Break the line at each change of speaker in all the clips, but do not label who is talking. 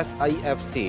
SIFC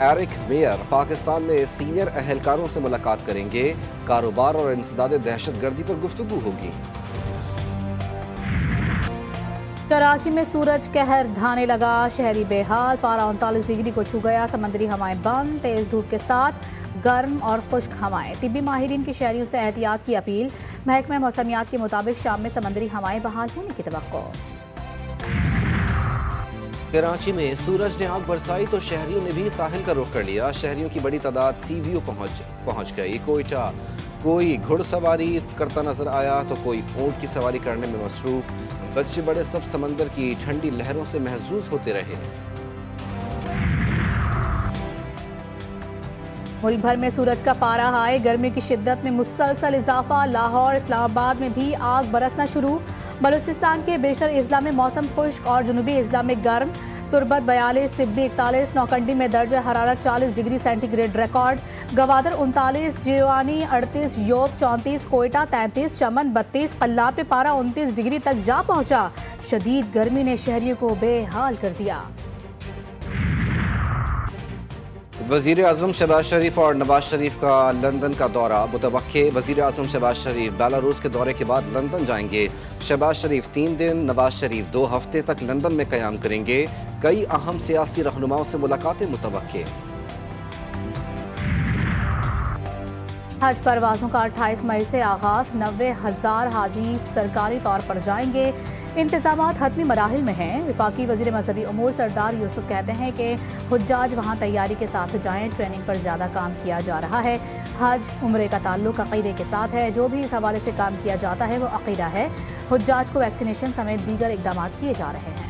Eric mayor Pakistan میں senior اہلکاروں سے ملاقات کریں گے، کاروبار اور انسداد دہشت گردی پر گفتگو ہوگی۔
کراچی میں سورج قہر ڈھانے لگا، شہری بے حال، پارہ 39 ڈگری کو چھو گیا، سمندری ہوائیں بند، تیز دھوپ کے ساتھ گرم اور خشک ہوائیں۔ طبی ماہرین کی شہریوں سے احتیاط کی اپیل، محکمہ موسمیات کے مطابق شام میں سمندری ہوائیں بحال ہونے کی توقع۔
کراچی میں سورج نے آگ برسائی تو شہریوں نے بھی ساحل کا رخ کر لیا، شہریوں کی بڑی تعداد سی ویو پہنچ گئی۔ کوئٹہ کوئی گھڑ سواری کرتا نظر آیا تو کوئی اونٹ کی سواری کرنے میں مصروف، بچے بڑے سب سمندر کی ٹھنڈی لہروں سے محظوظ ہوتے رہے۔
ملک بھر میں سورج کا پارہ ہائی، گرمی کی شدت میں مسلسل اضافہ، لاہور اسلام آباد میں بھی آگ برسنا شروع، بلوچستان کے بیشتر اضلاع میں موسم خشک اور جنوبی اضلاع میں گرم، تربت 42، سبی 41، نوکنڈی میں درجہ حرارت 40 degree centigrade record, Gwadar 39، Jiwani 38، یوب 34، کوئٹہ 33، چمن 32، قلات میں پارہ 29 ڈگری تک جا پہنچا۔ شدید گرمی نے شہریوں کو بے حال کر دیا۔
وزیر اعظم شہباز شریف اور نواز شریف کا لندن کا دورہ متوقع، وزیر اعظم شہباز شریف بیلاروس کے دورے کے بعد لندن جائیں گے۔ شہباز شریف 3 دن، نواز شریف 2 ہفتے تک لندن میں قیام کریں گے، کئی اہم سیاسی رہنماؤں سے ملاقاتیں متوقع۔
حج پروازوں کا 28 مئی سے آغاز، 90,000 حاجی سرکاری طور پر جائیں گے، انتظامات حتمی مراحل میں ہیں۔ وفاقی وزیر مذہبی امور سردار یوسف کہتے ہیں کہ حجاج وہاں تیاری کے ساتھ جائیں، ٹریننگ پر زیادہ کام کیا جا رہا ہے۔ حج عمرے کا تعلق عقیدے کے ساتھ ہے، جو بھی اس حوالے سے کام کیا جاتا ہے وہ عقیدہ ہے۔ حجاج کو ویکسینیشن سمیت دیگر اقدامات کیے جا رہے ہیں۔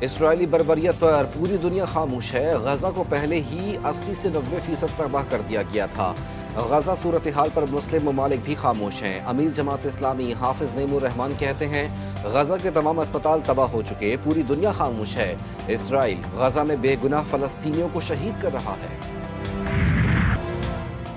اسرائیلی بربریت پر پوری دنیا خاموش ہے، غزہ کو پہلے ہی 80 سے 90% تباہ کر دیا گیا تھا۔ غزہ صورتحال پر مسلم ممالک بھی خاموش ہیں۔ امیر جماعت اسلامی حافظ نعیم الرحمان کہتے ہیں غزہ کے تمام اسپتال تباہ ہو چکے، پوری دنیا خاموش ہے۔ اسرائیل غزہ میں بے گناہ فلسطینیوں کو شہید کر رہا ہے۔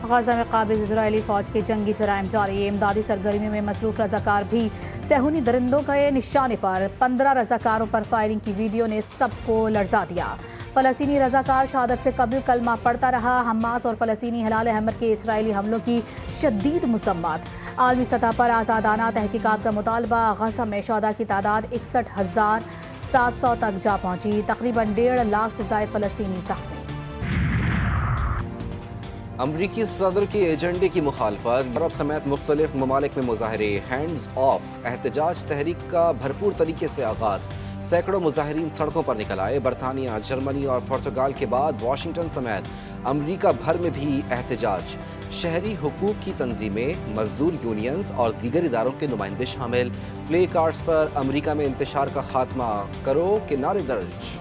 غزہ میں قابض اسرائیلی فوج کے جنگی جرائم جاری، امدادی سرگرمیوں میں مصروف رضاکار بھی صہیونی درندوں کے نشانے پر، 15 رضاکاروں پر فائرنگ کی ویڈیو نے سب کو لرزا دیا۔ فلسطینی رضاکار شہادت سے قبل کلمہ پڑھتا رہا، حماس اور فلسطینی ہلال احمر کے اسرائیلی حملوں کی شدید مذمت، عالمی سطح پر آزادانہ تحقیقات کا مطالبہ، غزہ میں شہداء کی تعداد 61,700 تک جا پہنچی، تقریباً 1.5 لاکھ سے زائد فلسطینی زخمی۔
امریکی صدر کے ایجنڈے کی مخالفت، یورپ سمیت مختلف ممالک میں مظاہرے، ہینڈز آف احتجاج تحریک کا بھرپور طریقے سے آغاز، سینکڑوں مظاہرین سڑکوں پر نکل آئے۔ برطانیہ، جرمنی اور پرتگال کے بعد واشنگٹن سمیت امریکہ بھر میں بھی احتجاج، شہری حقوق کی تنظیمیں، مزدور یونینز اور دیگر اداروں کے نمائندے شامل، پلے کارڈز پر امریکہ میں انتشار کا خاتمہ کرو کے نعرے درج۔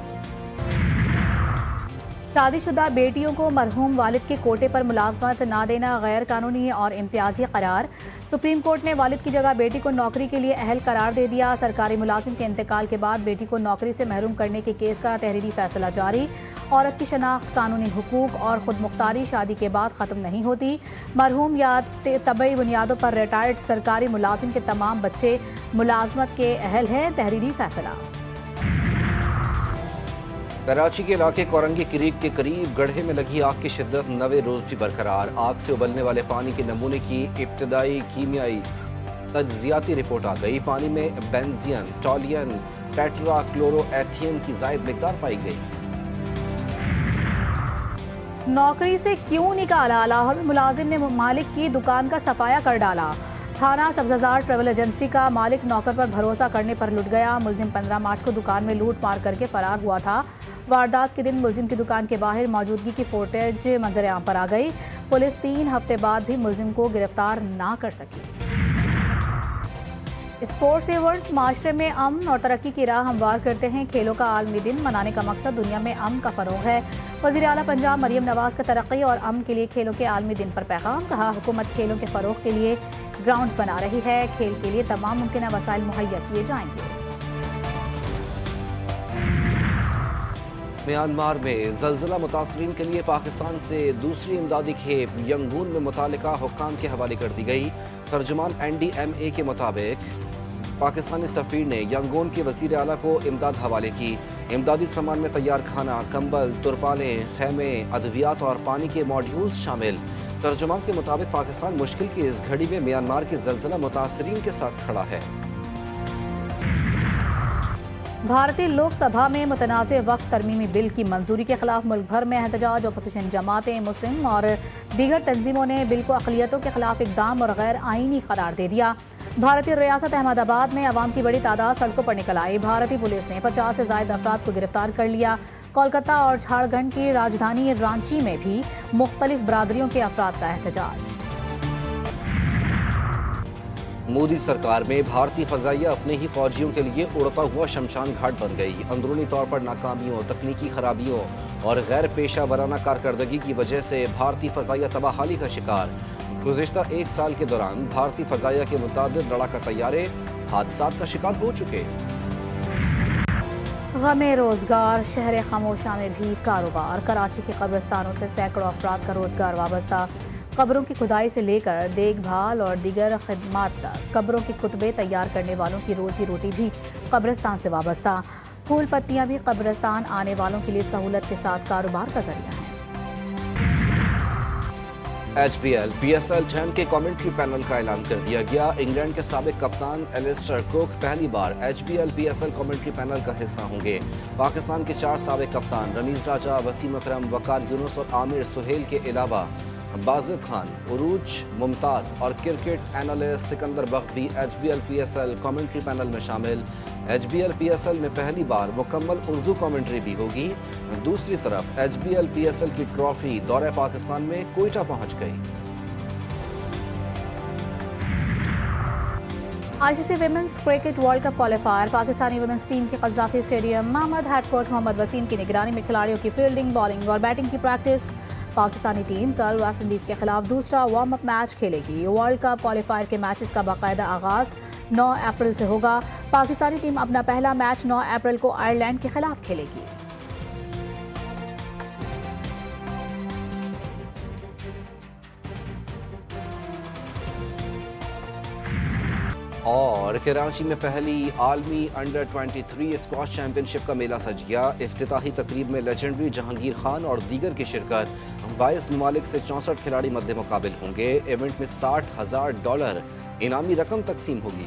شادی شدہ بیٹیوں کو مرحوم والد کے کوٹے پر ملازمت نہ دینا غیر قانونی اور امتیازی قرار، سپریم کورٹ نے والد کی جگہ بیٹی کو نوکری کے لیے اہل قرار دے دیا۔ سرکاری ملازم کے انتقال کے بعد بیٹی کو نوکری سے محروم کرنے کے کیس کا تحریری فیصلہ جاری، عورت کی شناخت، قانونی حقوق اور خود مختاری شادی کے بعد ختم نہیں ہوتی، مرحوم یا طبعی بنیادوں پر ریٹائرڈ سرکاری ملازم کے تمام بچے ملازمت کے اہل ہیں، تحریری فیصلہ۔
کراچی کے علاقے کورنگی کریک کے قریب گڑھے میں لگی آگ کی شدت 9ویں روز بھی برقرار، آگ سے ابلنے والے پانی کے نمونے کی ابتدائی کیمیائی تجزیاتی رپورٹ آ گئی، پانی میں بینزین، ٹولین، ٹیٹرا کلورو ایتھین کی زائد مقدار پائی گئی۔
نوکری سے کیوں نکالا، لاہور میں ملازم نے مالک کی دکان کا صفایا کر ڈالا، تھانہ سبززار ٹریول ایجنسی کا مالک نوکر پر بھروسہ کرنے پر لٹ گیا، ملزم 15 مارچ کو دکان میں لوٹ مار کر کے فرار ہوا تھا، واردات کے دن ملزم کی دکان کے باہر موجودگی کی فوٹیج منظر عام پر آ گئی، پولیس 3 ہفتے بعد بھی ملزم کو گرفتار نہ کر سکی۔ اسپورٹس ایونٹس معاشرے میں امن اور ترقی کی راہ ہموار کرتے ہیں، کھیلوں کا عالمی دن منانے کا مقصد دنیا میں امن کا فروغ ہے، وزیر اعلیٰ پنجاب مریم نواز کا ترقی اور امن کے لیے کھیلوں کے عالمی دن پر پیغام، کہا حکومت کھیلوں کے فروغ کے لیے گراؤنڈز بنا رہی ہے، کھیل کے لیے تمام ممکنہ وسائل مہیا کیے جائیں گے۔
میانمار میں زلزلہ متاثرین کے لیے پاکستان سے دوسری امدادی کھیپ ینگون میں متعلقہ حکام کے حوالے کر دی گئی، ترجمان NDMA کے مطابق پاکستانی سفیر نے ینگون کے وزیر اعلیٰ کو امداد حوالے کی۔ امدادی سامان میں تیار کھانا، کمبل، ترپالیں، خیمے، ادویات اور پانی کے ماڈیولز شامل۔ ترجمان کے مطابق پاکستان مشکل کی اس گھڑی میں میانمار کے زلزلہ متاثرین کے ساتھ کھڑا ہے۔
بھارتی لوک سبھا میں متنازع وقف ترمیمی بل کی منظوری کے خلاف ملک بھر میں احتجاج۔ اپوزیشن جماعتیں، مسلم اور دیگر تنظیموں نے بل کو اقلیتوں کے خلاف اقدام اور غیر آئینی قرار دے دیا۔ بھارتی ریاست احمد آباد میں عوام کی بڑی تعداد سڑکوں پر نکل آئی۔ بھارتی پولیس نے 50 سے زائد افراد کو گرفتار کر لیا۔ کولکتہ اور جھارکھنڈ کی راجدھانی رانچی میں بھی مختلف برادریوں کے افراد کا احتجاج۔
مودی سرکار میں بھارتی فضائیہ اپنے ہی فوجیوں کے لیے اڑتا ہوا شمشان گھاٹ بن گئی۔ اندرونی طور پر ناکامیوں، تکنیکی خرابیوں اور غیر پیشہ ورانہ کارکردگی کی وجہ سے بھارتی فضائیہ تباہ حالی کا شکار۔ گزشتہ ایک سال کے دوران بھارتی فضائیہ کے متعدد لڑاکا طیارے حادثات کا شکار ہو چکے۔
غم روزگار، شہر خاموشہ میں بھی کاروبار۔ کراچی کے قبرستانوں سے سینکڑوں افراد کا روزگار وابستہ۔ قبروں کی کھدائی سے لے کر دیکھ بھال اور دیگر خدمات تک قبروں کے کتبے تیار کرنے والوں کی روزی روٹی بھی قبرستان سے وابستہ۔ پھول پتیاں بھی قبرستان آنے والوں کے لیے سہولت کے ساتھ کاروبار کا ذریعہ ہیں۔
H B L P S L 10 کے کامنٹری پینل کا اعلان کر دیا گیا۔ انگلینڈ کے سابق کپتان ایلسٹر کوک پہلی بار H B L P S L commentary panel کا حصہ ہوں گے۔ پاکستان کے 4 سابق کپتان رمیز راجہ، وسیم اکرم، وقار یونس اور عامر سہیل کے علاوہ بازد خان، عروج ممتاز اور کرکٹ اینالسٹ سکندر بخت بھی H B L P S L commentary panel میں شامل۔ H B L P S L میں پہلی بار مکمل اردو کامنٹری بھی ہوگی۔ دوسری طرف H B L P S L کی ٹرافی دورہ پاکستان میں کوئٹہ پہنچ گئی۔
I C C women's cricket world cup qualifier. Pakistani women's team کے Gaddafi stadium Muhammad head coach Muhammad Wasim کی نگرانی میں کھلاڑیوں کی فیلڈنگ، بالنگ اور بیٹنگ کی پریکٹس۔ پاکستانی ٹیم کل ویسٹ انڈیز کے خلاف دوسرا وارم اپ میچ کھیلے گی۔ ورلڈ کپ کوالیفائر کے میچز کا باقاعدہ آغاز 9 اپریل سے ہوگا۔ پاکستانی ٹیم اپنا پہلا میچ 9 اپریل کو آئرلینڈ کے خلاف کھیلے گی۔
اور کراچی میں پہلی عالمی انڈر 23 اسکواش چیمپئن شپ کا میلہ سج گیا۔ افتتاحی تقریب میں لیجنڈری جہانگیر خان اور دیگر کی شرکت۔ 22 ممالک سے 64 کھلاڑی مد مقابل ہوں گے۔ ایونٹ میں $60,000 انعامی رقم تقسیم ہوگی۔